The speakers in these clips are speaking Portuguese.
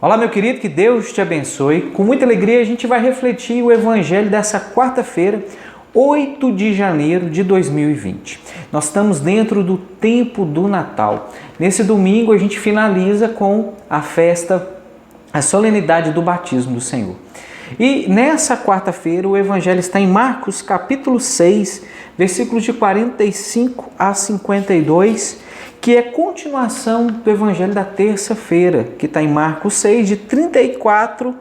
Olá, meu querido, que Deus te abençoe. Com muita alegria a gente vai refletir o evangelho dessa quarta-feira, 8 de janeiro de 2020. Nós estamos dentro do tempo do Natal. Nesse domingo a gente finaliza com a festa, a solenidade do batismo do Senhor. E nessa quarta-feira o evangelho está em Marcos capítulo 6, versículos de 45 a 52, que é continuação do evangelho da terça-feira, que está em Marcos 6, de 34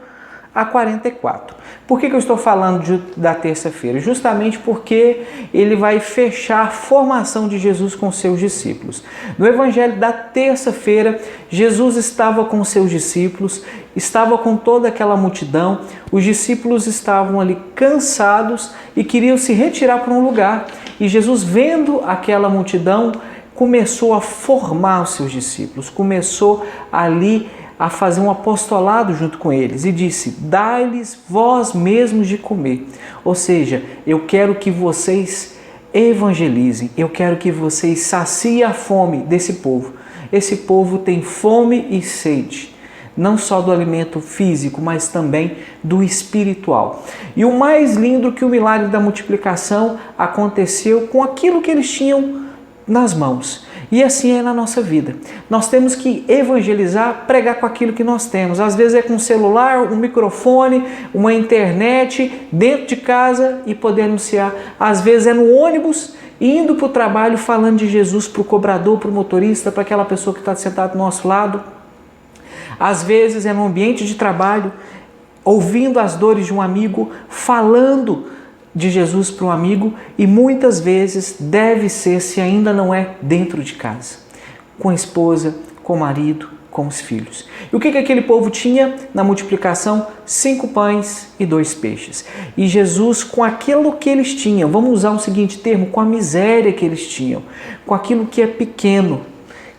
a 44. Por que eu estou falando da terça-feira? Justamente porque ele vai fechar a formação de Jesus com seus discípulos. No evangelho da terça-feira, Jesus estava com seus discípulos, estava com toda aquela multidão, os discípulos estavam ali cansados e queriam se retirar para um lugar. E Jesus, vendo aquela multidão, começou a formar os seus discípulos, começou ali a fazer um apostolado junto com eles e disse: dai-lhes vós mesmos de comer. Ou seja, eu quero que vocês evangelizem, eu quero que vocês saciem a fome desse povo. Esse povo tem fome e sede, não só do alimento físico, mas também do espiritual. E o mais lindo que o milagre da multiplicação aconteceu com aquilo que eles tinham nas mãos. E assim é na nossa vida. Nós temos que evangelizar, pregar com aquilo que nós temos. Às vezes é com um celular, um microfone, uma internet, dentro de casa e poder anunciar. Às vezes é no ônibus, indo para o trabalho, falando de Jesus para o cobrador, para o motorista, para aquela pessoa que está sentada do nosso lado. Às vezes é no ambiente de trabalho, ouvindo as dores de um amigo, falando de Jesus para um amigo, e muitas vezes deve ser, se ainda não é, dentro de casa, com a esposa, com o marido, com os filhos. E o que aquele povo tinha na multiplicação? 5 pães e 2 peixes. E Jesus, com aquilo que eles tinham, vamos usar um seguinte termo, com a miséria que eles tinham, com aquilo que é pequeno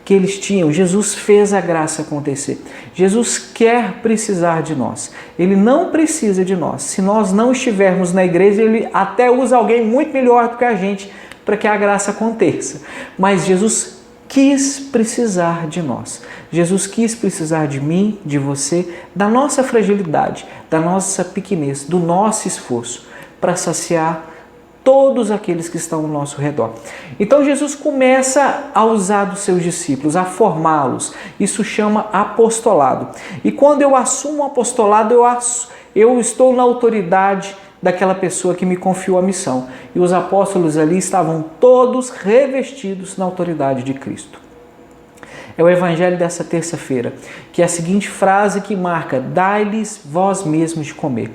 que eles tinham, Jesus fez a graça acontecer. Jesus quer precisar de nós. Ele não precisa de nós. Se nós não estivermos na igreja, ele até usa alguém muito melhor do que a gente para que a graça aconteça. Mas Jesus quis precisar de nós. Jesus quis precisar de mim, de você, da nossa fragilidade, da nossa pequenez, do nosso esforço para saciar todos aqueles que estão ao nosso redor. Então Jesus começa a usar dos seus discípulos, a formá-los. Isso chama apostolado. E quando eu assumo o apostolado, eu estou na autoridade daquela pessoa que me confiou a missão. E os apóstolos ali estavam todos revestidos na autoridade de Cristo. É o evangelho dessa terça-feira, que é a seguinte frase que marca: dai-lhes vós mesmos de comer.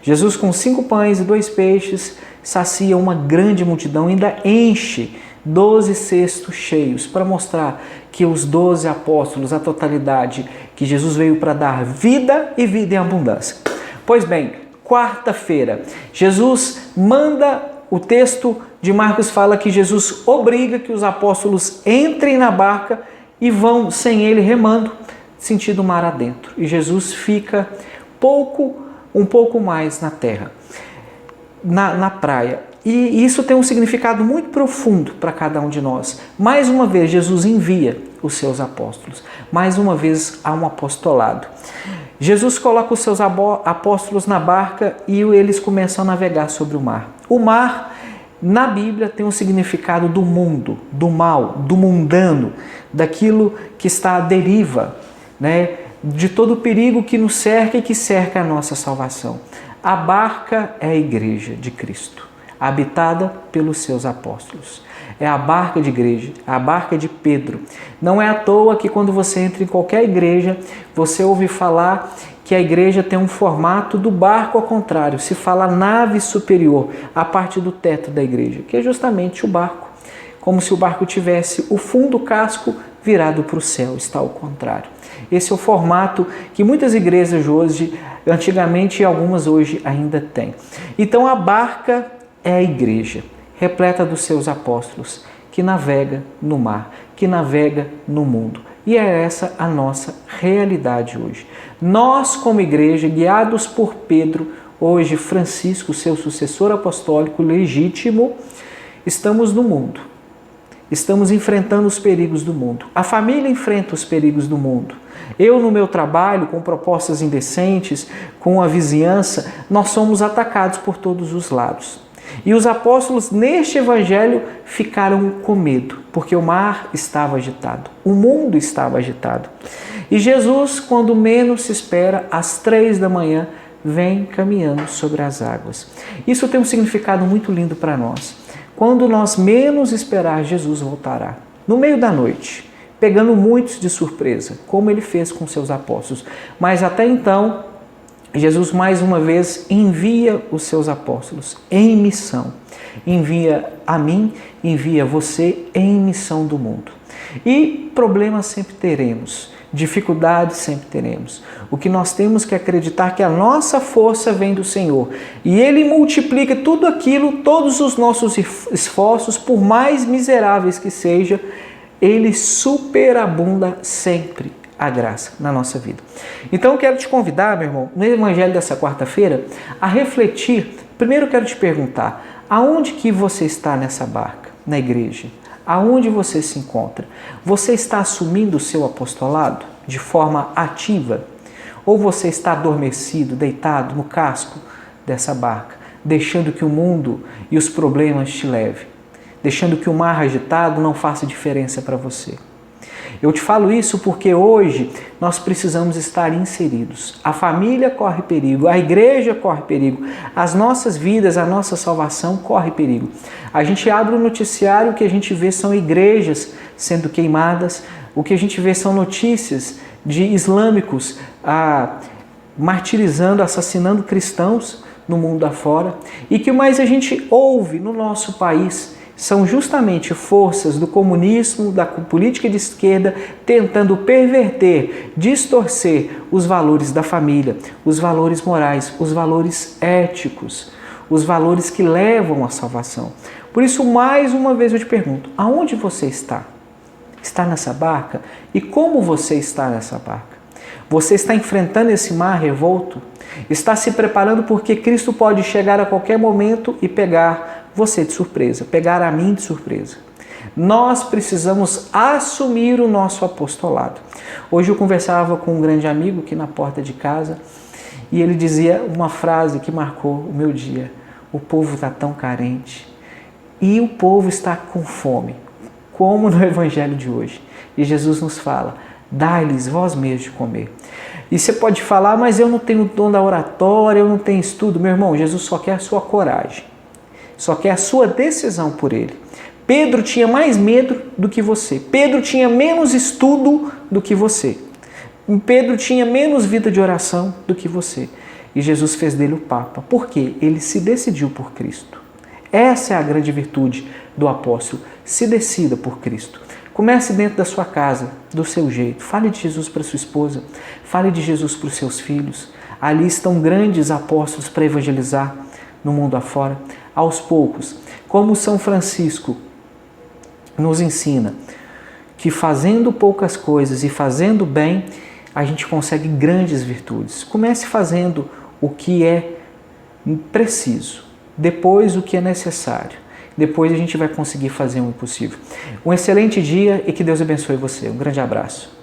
Jesus, com 5 pães e 2 peixes, sacia uma grande multidão, ainda enche 12 cestos cheios, para mostrar que os 12 apóstolos, a totalidade, que Jesus veio para dar vida e vida em abundância. Pois bem, quarta-feira, Jesus manda, o texto de Marcos fala que Jesus obriga que os apóstolos entrem na barca e vão sem ele remando, sentido mar adentro. E Jesus fica um pouco mais na terra, na praia. E isso tem um significado muito profundo para cada um de nós. Mais uma vez, Jesus envia os seus apóstolos. Mais uma vez, há um apostolado. Jesus coloca os seus apóstolos na barca e eles começam a navegar sobre o mar. O mar, na Bíblia, tem um significado do mundo, do mal, do mundano, daquilo que está à deriva, né? De todo o perigo que nos cerca e que cerca a nossa salvação. A barca é a igreja de Cristo, habitada pelos seus apóstolos. É a barca de igreja, a barca de Pedro. Não é à toa que quando você entra em qualquer igreja, você ouve falar que a igreja tem um formato do barco ao contrário. Se fala nave superior, a parte do teto da igreja, que é justamente o barco. Como se o barco tivesse o fundo do casco virado para o céu, está ao contrário. Esse é o formato que muitas igrejas hoje, antigamente e algumas hoje ainda têm. Então a barca é a igreja, repleta dos seus apóstolos, que navega no mar, que navega no mundo. E é essa a nossa realidade hoje. Nós, como igreja, guiados por Pedro, hoje Francisco, seu sucessor apostólico legítimo, estamos no mundo. estamos enfrentando os perigos do mundo. A família enfrenta os perigos do mundo. Eu, no meu trabalho, com propostas indecentes, com a vizinhança, nós somos atacados por todos os lados. E os apóstolos, neste evangelho, ficaram com medo, porque o mar estava agitado, o mundo estava agitado. E Jesus, quando menos se espera, às 3 da manhã, vem caminhando sobre as águas. Isso tem um significado muito lindo para nós. Quando nós menos esperar, Jesus voltará, no meio da noite, pegando muitos de surpresa, como ele fez com seus apóstolos. Mas até então, Jesus mais uma vez envia os seus apóstolos em missão. Envia a mim, envia você em missão do mundo. E problemas sempre teremos, dificuldades sempre teremos. O que nós temos que acreditar é que a nossa força vem do Senhor. E Ele multiplica tudo aquilo, todos os nossos esforços, por mais miseráveis que seja, Ele superabunda sempre a graça na nossa vida. Então eu quero te convidar, meu irmão, no evangelho dessa quarta-feira, a refletir. Primeiro eu quero te perguntar, aonde que você está nessa barca? Na igreja? Aonde você se encontra? Você está assumindo o seu apostolado de forma ativa? Ou você está adormecido, deitado no casco dessa barca, deixando que o mundo e os problemas te levem? Deixando que o mar agitado não faça diferença para você? Eu te falo isso porque hoje nós precisamos estar inseridos. A família corre perigo, a igreja corre perigo, as nossas vidas, a nossa salvação corre perigo. A gente abre o noticiário, o que a gente vê são igrejas sendo queimadas, o que a gente vê são notícias de islâmicos martirizando, assassinando cristãos no mundo afora. E que mais a gente ouve no nosso país são justamente forças do comunismo, da política de esquerda, tentando perverter, distorcer os valores da família, os valores morais, os valores éticos, os valores que levam à salvação. Por isso, mais uma vez eu te pergunto, aonde você está? Está nessa barca? E como você está nessa barca? Você está enfrentando esse mar revolto? Está se preparando porque Cristo pode chegar a qualquer momento e pegar você de surpresa, pegar a mim de surpresa. Nós precisamos assumir o nosso apostolado. Hoje eu conversava com um grande amigo aqui na porta de casa e ele dizia uma frase que marcou o meu dia. O povo está tão carente e o povo está com fome, como no evangelho de hoje. E Jesus nos fala, dai-lhes vós mesmos de comer. E você pode falar, mas eu não tenho dom da oratória, eu não tenho estudo. Meu irmão, Jesus só quer a sua coragem. Só que é a sua decisão por ele. Pedro tinha mais medo do que você. Pedro tinha menos estudo do que você. Pedro tinha menos vida de oração do que você. E Jesus fez dele o Papa. Por quê? Ele se decidiu por Cristo. Essa é a grande virtude do apóstolo. Se decida por Cristo. Comece dentro da sua casa, do seu jeito. Fale de Jesus para sua esposa. Fale de Jesus para os seus filhos. Ali estão grandes apóstolos para evangelizar no mundo afora. Aos poucos, como São Francisco nos ensina, que fazendo poucas coisas e fazendo bem, a gente consegue grandes virtudes. Comece fazendo o que é preciso, depois o que é necessário. Depois a gente vai conseguir fazer o impossível. Um excelente dia e que Deus abençoe você. Um grande abraço.